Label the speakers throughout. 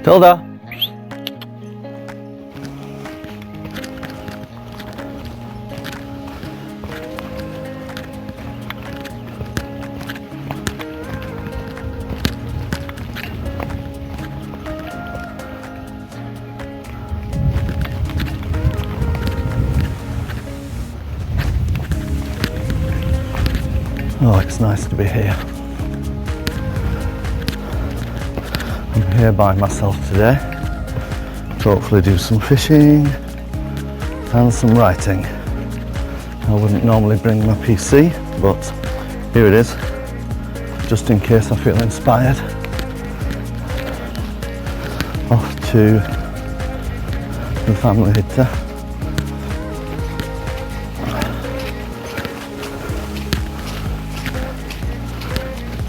Speaker 1: Matilda. Oh, it's nice to be here. I'm here by myself today to hopefully do some fishing and some writing. I wouldn't normally bring my PC, but here it is, just in case I feel inspired. Off to the family hitter.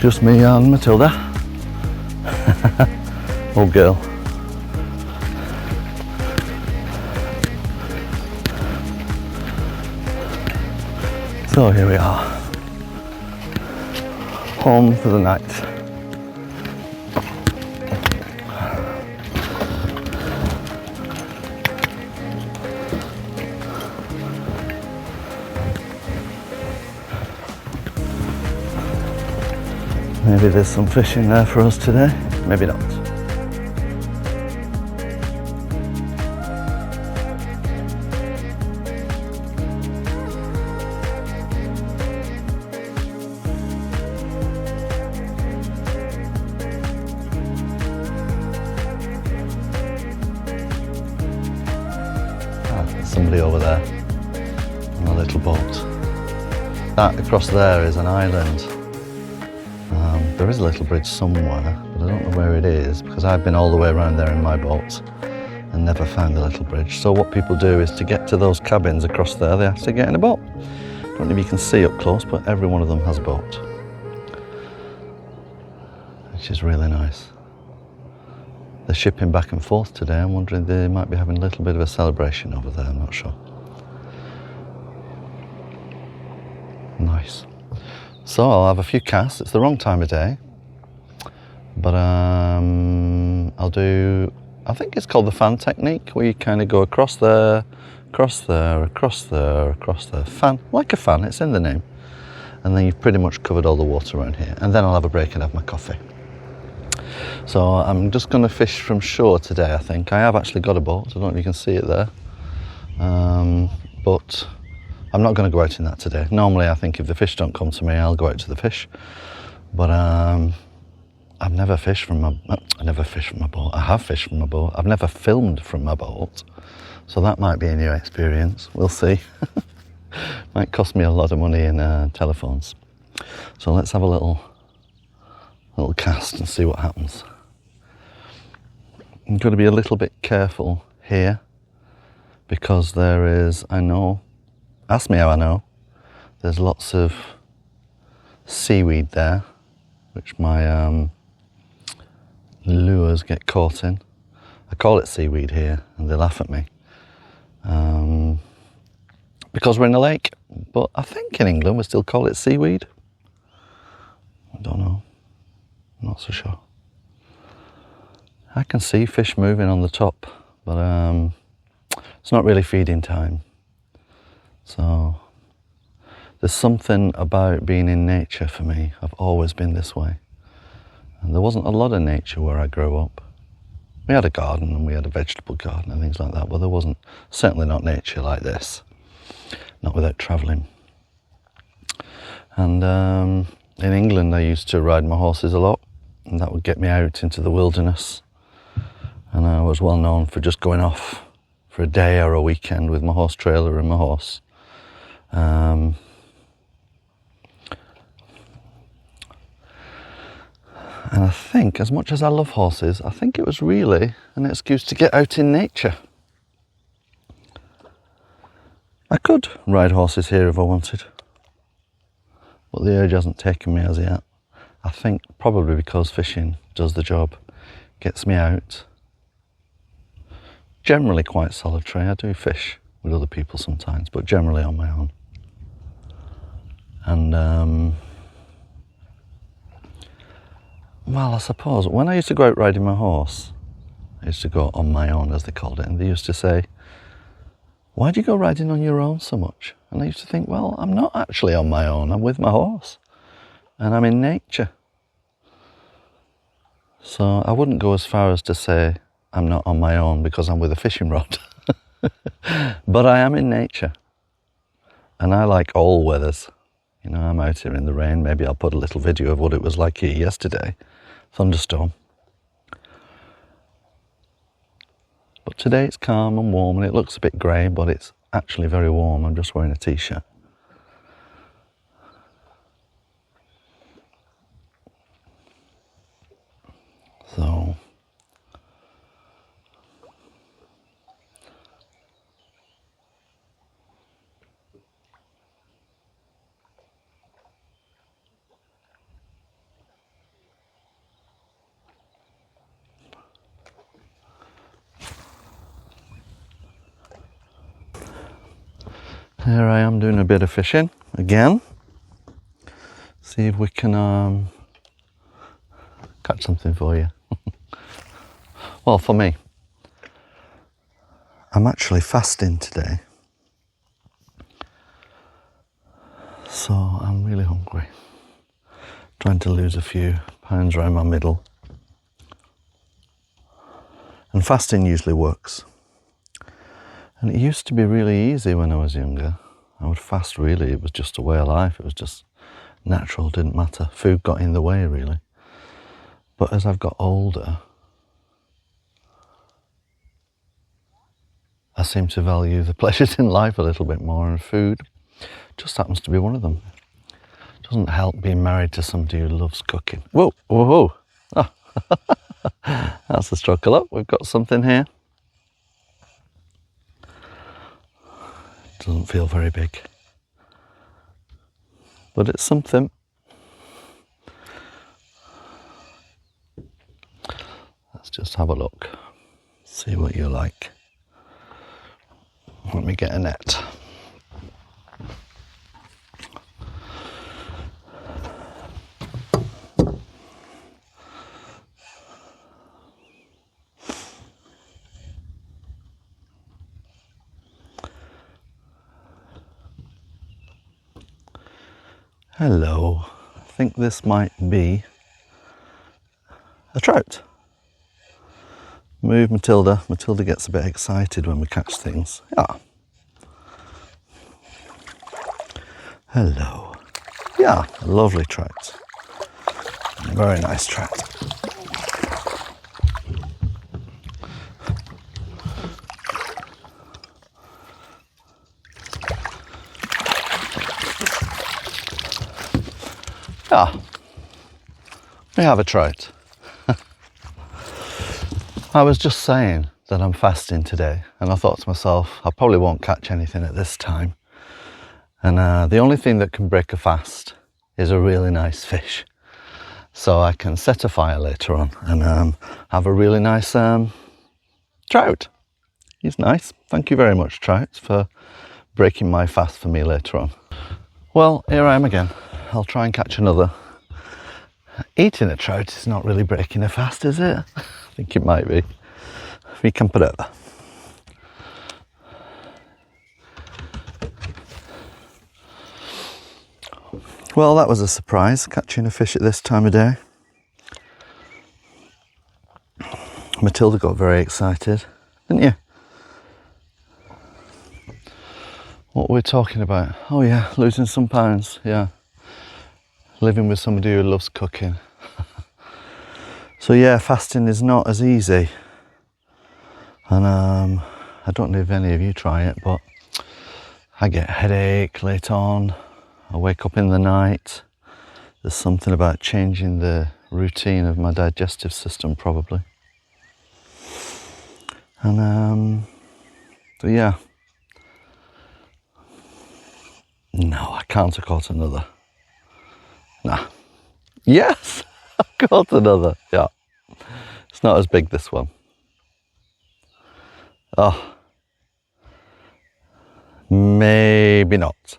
Speaker 1: Just me and Matilda. Old girl. So here we are. Home for the night. Maybe there's some fishing there for us today, maybe not. There's somebody over there on a little boat. That across there is an island. There is a little bridge somewhere, but I don't know where it is because I've been all the way around there in my boat and never found the little bridge. So what people do is to get to those cabins across there, they have to get in a boat. I don't know if you can see up close, but every one of them has a boat, which is really nice. They're shipping back and forth today. I'm wondering they might be having a little bit of a celebration over there, I'm not sure. Nice. So I'll have a few casts. It's the wrong time of day, but I'll do, I think it's called the fan technique, where you kind of go across there, across there, across there, across there. Fan, like a fan, it's in the name. And then you've pretty much covered all the water around here. And then I'll have a break and have my coffee. So I'm just going to fish from shore today, I think. I have actually got a boat. I don't know if you can see it there. But I'm not going to go out in that today. Normally, I think if the fish don't come to me, I'll go out to the fish. But I've never fished from my. I never fished from my boat. I have fished from my boat. I've never filmed from my boat, so that might be a new experience. We'll see. Might cost me a lot of money in telephones. So let's have a little cast and see what happens. I'm going to be a little bit careful here because there is. I know. Ask me how I know. There's lots of seaweed there, which my lures get caught in. I call it seaweed here, and they laugh at me because we're in a lake. But I think in England we still call it seaweed. I don't know. I'm not so sure. I can see fish moving on the top, but it's not really feeding time. So there's something about being in nature for me. I've always been this way. And there wasn't a lot of nature where I grew up. We had a garden and we had a vegetable garden and things like that, but there wasn't, certainly not nature like this. Not without travelling. And in England I used to ride my horses a lot, and that would get me out into the wilderness. And I was well known for just going off for a day or a weekend with my horse trailer and my horse. And I think, as much as I love horses, I think it was really an excuse to get out in nature. I could ride horses here if I wanted, but the urge hasn't taken me as yet. I think probably because fishing does the job, gets me out. Generally quite solitary. I do fish with other people sometimes, but generally on my own. And well, I suppose when I used to go out riding my horse, I used to go on my own, as they called it, and they used to say, why do you go riding on your own so much? And I used to think, well, I'm not actually on my own, I'm with my horse, and I'm in nature. So I wouldn't go as far as to say I'm not on my own because I'm with a fishing rod. But I am in nature, and I like all weathers. You know, I'm out here in the rain. Maybe I'll put a little video of what it was like here yesterday. Thunderstorm. But today it's calm and warm, and it looks a bit grey, but it's actually very warm. I'm just wearing a t-shirt. So here I am doing a bit of fishing again. See if we can catch something for you. Well, for me, I'm actually fasting today, so I'm really hungry. Trying to lose a few pounds around my middle, and fasting usually works. And it used to be really easy when I was younger. I would fast really, it was just a way of life, it was just natural, didn't matter. Food got in the way really. But as I've got older, I seem to value the pleasures in life a little bit more, and food just happens to be one of them. It doesn't help being married to somebody who loves cooking. Whoa, whoa, whoa. Oh. That's a struggle up. We've got something here. Doesn't feel very big, but it's something. Let's just have a look, see what you like. Let me get a net. Hello, I think this might be a trout. Move Matilda. Matilda gets a bit excited when we catch things. Yeah. Hello. Yeah, a lovely trout. Very nice trout. Yeah, we have a trout. I was just saying that I'm fasting today, and I thought to myself, I probably won't catch anything at this time. And the only thing that can break a fast is a really nice fish. So I can set a fire later on and have a really nice trout. He's nice. Thank you very much, Trout, for breaking my fast for me later on. Well, here I am again. I'll try and catch another. Eating a trout is not really breaking a fast, is it? I think it might be. We can put it there. Well, that was a surprise, catching a fish at this time of day. Matilda got very excited, didn't you? What were we talking about? Oh yeah, losing some pounds, yeah. Living with somebody who loves cooking. So yeah, fasting is not as easy. And I don't know if any of you try it, but I get a headache late on. I wake up in the night. There's something about changing the routine of my digestive system, probably. And but yeah. No, I can't have caught another. Nah. Yes, I've caught another. Yeah. It's not as big, this one. Oh. Maybe not.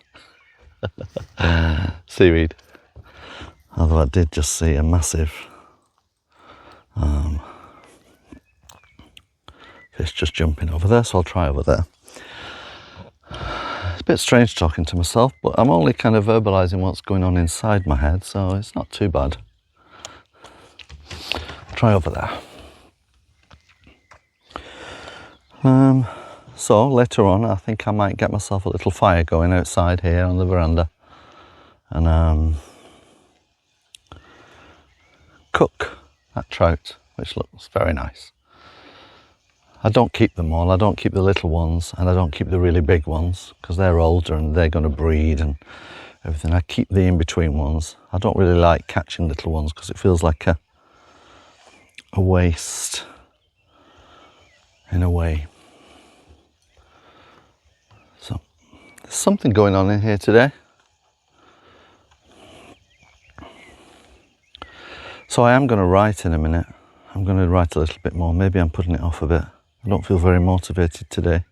Speaker 1: Seaweed. Although I did just see a massive fish just jumping over there, so I'll try over there. It's a bit strange talking to myself, but I'm only kind of verbalising what's going on inside my head, so it's not too bad. Try over there. So later on, I think I might get myself a little fire going outside here on the veranda and cook that trout, which looks very nice. I don't keep them all. I don't keep the little ones, and I don't keep the really big ones because they're older and they're going to breed and everything. I keep the in-between ones. I don't really like catching little ones because it feels like a waste in a way. So there's something going on in here today. So I am going to write in a minute. I'm going to write a little bit more. Maybe I'm putting it off a bit. I don't feel very motivated today.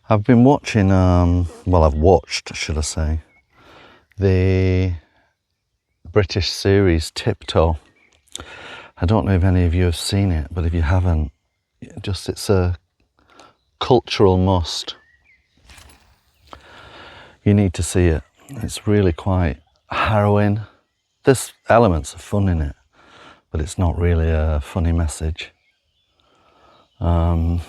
Speaker 1: I've been watching, well, I've watched, should I say, the British series Tiptoe. I don't know if any of you have seen it, but if you haven't, it's a cultural must. You need to see it. It's really quite harrowing. There's elements of fun in it, but it's not really a funny message. Oh,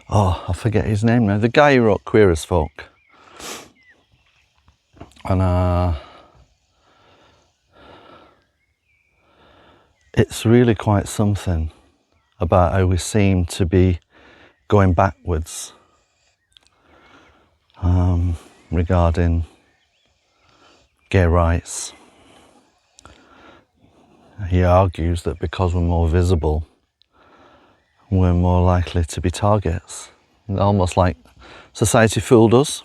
Speaker 1: I forget his name now. The guy who wrote Queer as Folk. And it's really quite something about how we seem to be going backwards regarding gay rights. He argues that because we're more visible, we're more likely to be targets. Almost like society fooled us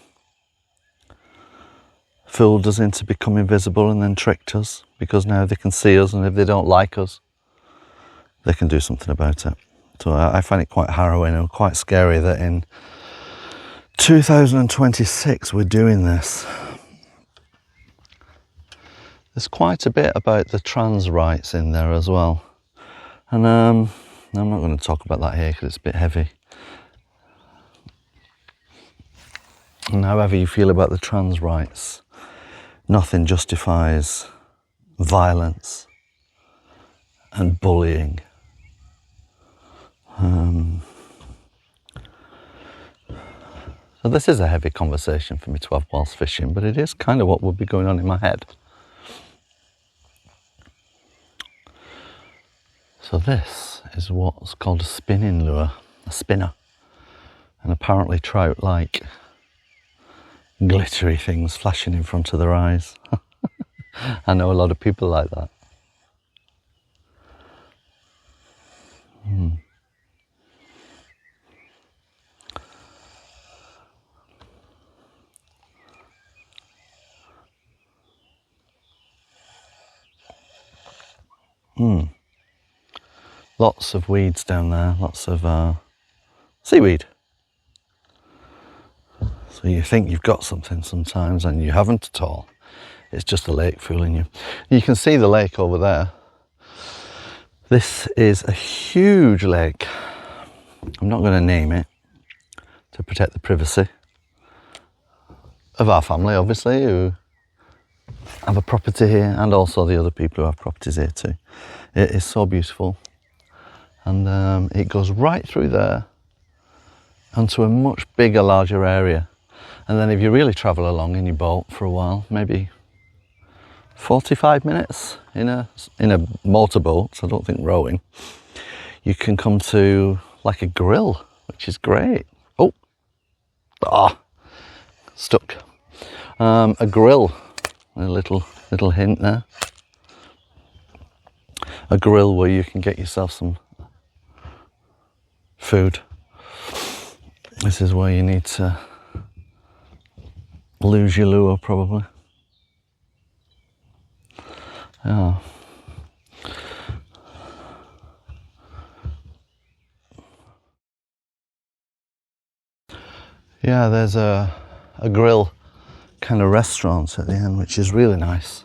Speaker 1: into becoming visible and then tricked us because now they can see us, and if they don't like us, they can do something about it. So I find it quite harrowing and quite scary that in 2026 we're doing this. There's quite a bit about the trans rights in there as well. And I'm not going to talk about that here because it's a bit heavy. And however you feel about the trans rights, nothing justifies violence and bullying. So this is a heavy conversation for me to have whilst fishing, but it is kind of what would be going on in my head. So this is what's called a spinning lure, a spinner. And apparently trout like glittery things flashing in front of their eyes. I know a lot of people like that. Lots of weeds down there, lots of seaweed. So you think you've got something sometimes and you haven't at all. It's just the lake fooling you. You can see the lake over there. This is a huge lake. I'm not going to name it to protect the privacy of our family, obviously, who have a property here, and also the other people who have properties here too. It is so beautiful. And it goes right through there onto a much bigger, larger area. And then if you really travel along in your boat for a while, maybe 45 minutes in a motorboat, so I don't think rowing, you can come to like a grill, which is great. Stuck. A grill, a little hint there. A grill where you can get yourself some food. This is where you need to lose your lure, probably. Yeah. Yeah, there's a grill kind of restaurant at the end, which is really nice.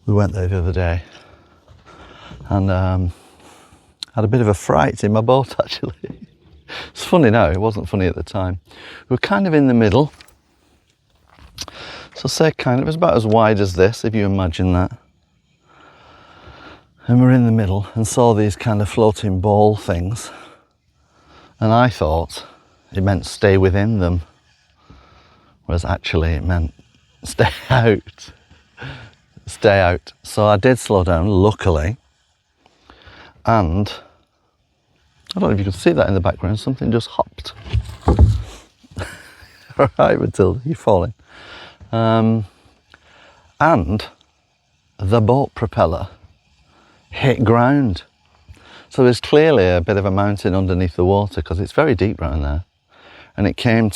Speaker 1: We went there the other day and had a bit of a fright in my boat actually. It's funny now, it wasn't funny at the time. We were kind of in the middle. So say kind of, it was about as wide as this, if you imagine that. And we're in the middle and saw these kind of floating ball things. And I thought it meant stay within them. Whereas actually it meant stay out. Stay out. So I did slow down, luckily. And I don't know if you can see that in the background, something just hopped. All right, Matilda, you're falling. And the boat propeller hit ground. So there's clearly a bit of a mountain underneath the water because it's very deep around there. And it came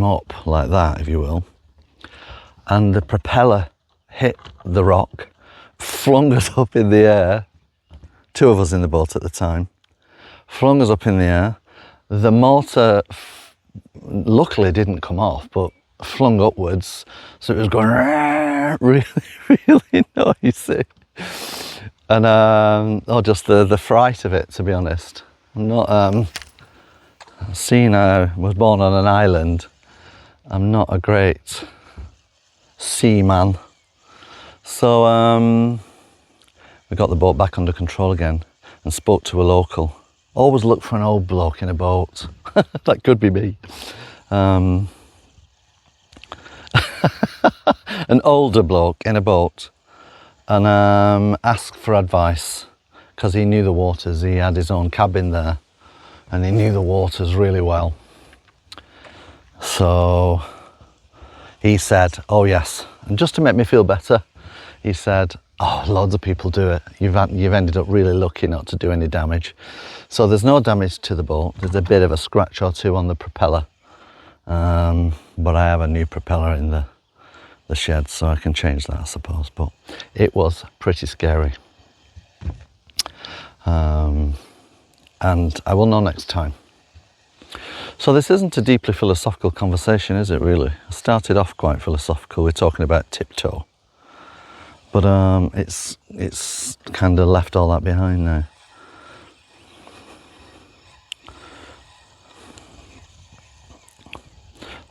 Speaker 1: up like that, if you will. And the propeller hit the rock, flung us up in the air. Two of us in the boat at the time. Flung us up in the air. The motor luckily didn't come off, but flung upwards. So it was going really, really noisy. And just the fright of it, to be honest. I'm not, seeing I was born on an island, I'm not a great seaman. So we got the boat back under control again and spoke to a local. Always look for an old bloke in a boat. That could be me. An older bloke in a boat, and asked for advice because he knew the waters. He had his own cabin there and he knew the waters really well. So he said, oh yes, and just to make me feel better, he said, oh, loads of people do it. You've ended up really lucky not to do any damage. So there's no damage to the boat. There's a bit of a scratch or two on the propeller. But I have a new propeller in the shed, so I can change that, I suppose. But it was pretty scary. And I will know next time. So this isn't a deeply philosophical conversation, is it really? I started off quite philosophical. We're talking about tiptoe. But it's kind of left all that behind now.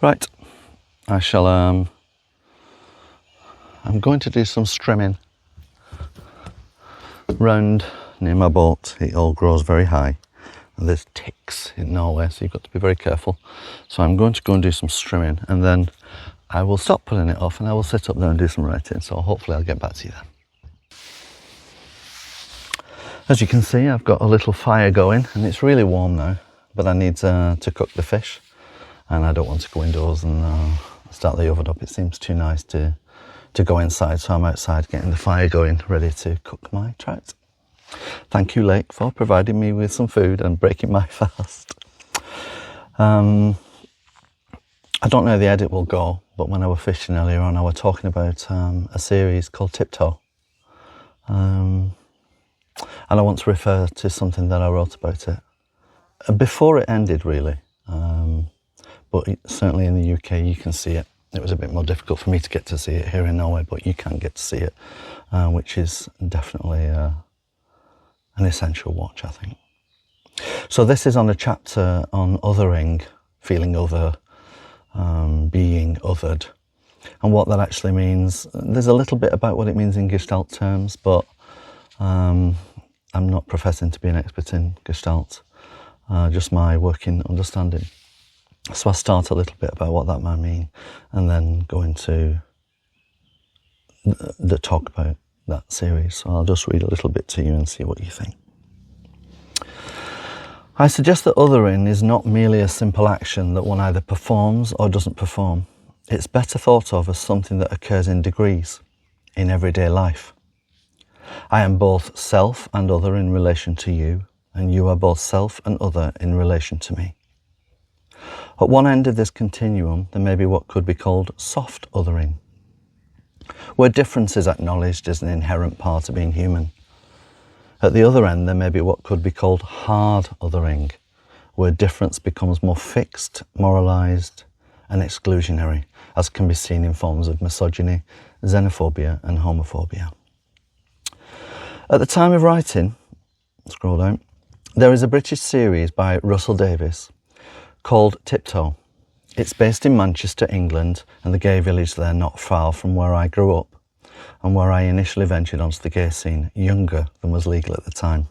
Speaker 1: Right, I shall, I'm going to do some strimming round near my boat. It all grows very high. And there's ticks in Norway, so you've got to be very careful. So I'm going to go and do some strimming, and then I will stop pulling it off and I will sit up there and do some writing. So hopefully I'll get back to you then. As you can see, I've got a little fire going and it's really warm now, but I need to cook the fish. And I don't want to go indoors and start the oven up. It seems too nice to go inside, so I'm outside getting the fire going, ready to cook my trout. Thank you, Lake, for providing me with some food and breaking my fast. I don't know how the edit will go, but when I was fishing earlier on, I was talking about a series called Tiptoe. And I want to refer to something that I wrote about it. Before it ended, really. But certainly in the UK you can see it. It was a bit more difficult for me to get to see it here in Norway, but you can get to see it, which is definitely an essential watch, I think. So this is on a chapter on othering, feeling other, being othered, and what that actually means. There's a little bit about what it means in Gestalt terms, but I'm not professing to be an expert in Gestalt, just my working understanding. So I'll start a little bit about what that might mean and then go into the talk about that series. So I'll just read a little bit to you and see what you think. I suggest that othering is not merely a simple action that one either performs or doesn't perform. It's better thought of as something that occurs in degrees, in everyday life. I am both self and other in relation to you, and you are both self and other in relation to me. At one end of this continuum, there may be what could be called soft othering, where difference is acknowledged as an inherent part of being human. At the other end, there may be what could be called hard othering, where difference becomes more fixed, moralised and exclusionary, as can be seen in forms of misogyny, xenophobia and homophobia. At the time of writing, scroll down, there is a British series by Russell Davies called Tiptoe. It's based in Manchester, England, and the gay village there not far from where I grew up and where I initially ventured onto the gay scene, younger than was legal at the time.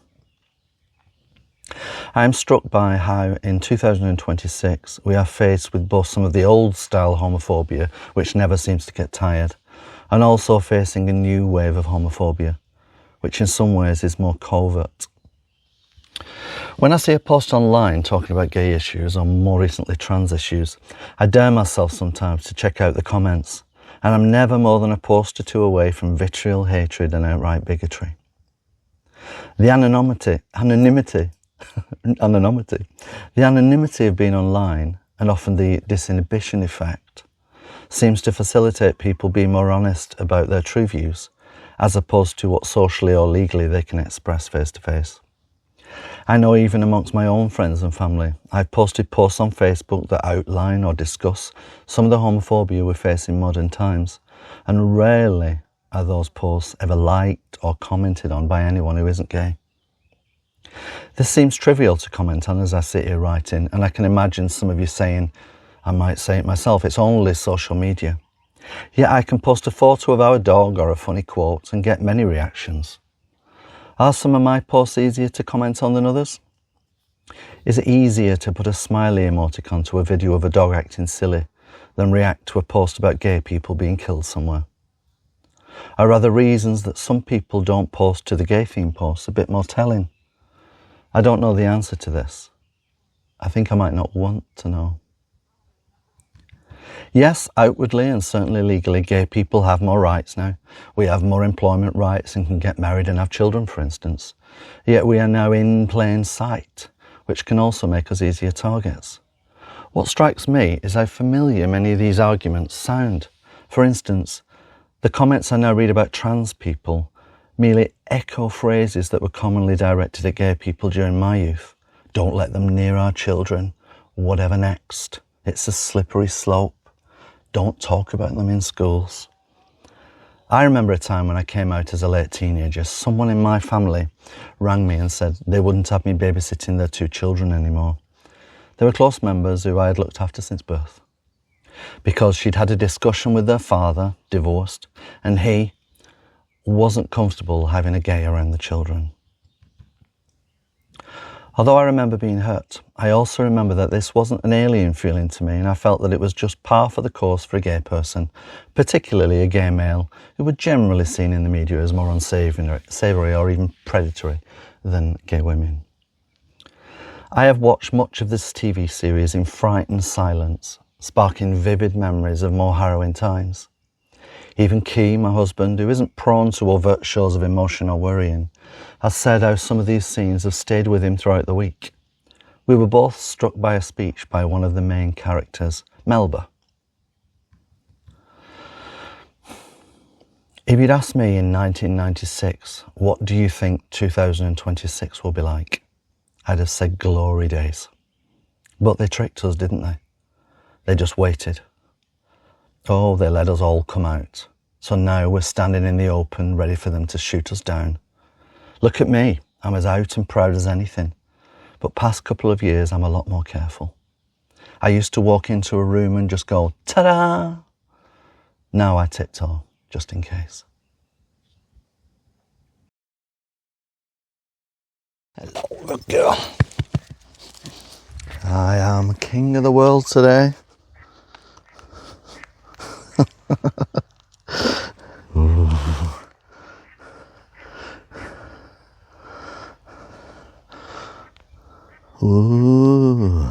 Speaker 1: I am struck by how in 2026 we are faced with both some of the old style homophobia, which never seems to get tired, and also facing a new wave of homophobia, which in some ways is more covert. When I see a post online talking about gay issues or more recently trans issues, I dare myself sometimes to check out the comments, and I'm never more than a post or two away from vitriol, hatred and outright bigotry. The anonymity of being online, and often the disinhibition effect, seems to facilitate people being more honest about their true views, as opposed to what socially or legally they can express face to face. I know even amongst my own friends and family, I've posted posts on Facebook that outline or discuss some of the homophobia we face in modern times, and rarely are those posts ever liked or commented on by anyone who isn't gay. This seems trivial to comment on as I sit here writing, and I can imagine some of you saying, I might say it myself, it's only social media. Yet I can post a photo of our dog or a funny quote and get many reactions. Are some of my posts easier to comment on than others? Is it easier to put a smiley emoticon to a video of a dog acting silly than react to a post about gay people being killed somewhere? Are other reasons that some people don't post to the gay theme posts a bit more telling? I don't know the answer to this. I think I might not want to know. Yes, outwardly and certainly legally, gay people have more rights now. We have more employment rights and can get married and have children, for instance. Yet we are now in plain sight, which can also make us easier targets. What strikes me is how familiar many of these arguments sound. For instance, the comments I now read about trans people merely echo phrases that were commonly directed at gay people during my youth. Don't let them near our children. Whatever next? It's a slippery slope. Don't talk about them in schools. I remember a time when I came out as a late teenager, someone in my family rang me and said they wouldn't have me babysitting their 2 children anymore. They were close members who I had looked after since birth, because she'd had a discussion with their father, divorced, and he wasn't comfortable having a gay around the children. Although I remember being hurt, I also remember that this wasn't an alien feeling to me, and I felt that it was just par for the course for a gay person, particularly a gay male who were generally seen in the media as more unsavoury or even predatory than gay women. I have watched much of this TV series in frightened silence, sparking vivid memories of more harrowing times. Even Key, my husband, who isn't prone to overt shows of emotion or worrying, has said how some of these scenes have stayed with him throughout the week. We were both struck by a speech by one of the main characters, Melba. If you'd asked me in 1996, what do you think 2026 will be like? I'd have said glory days. But they tricked us, didn't they? They just waited. Oh, they let us all come out. So now we're standing in the open, ready for them to shoot us down. Look at me, I'm as out and proud as anything. But past couple of years, I'm a lot more careful. I used to walk into a room and just go, ta-da! Now I tiptoe, just in case. Hello, good girl. I am king of the world today. Ooh. Ooh.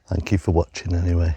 Speaker 1: Thank you for watching anyway.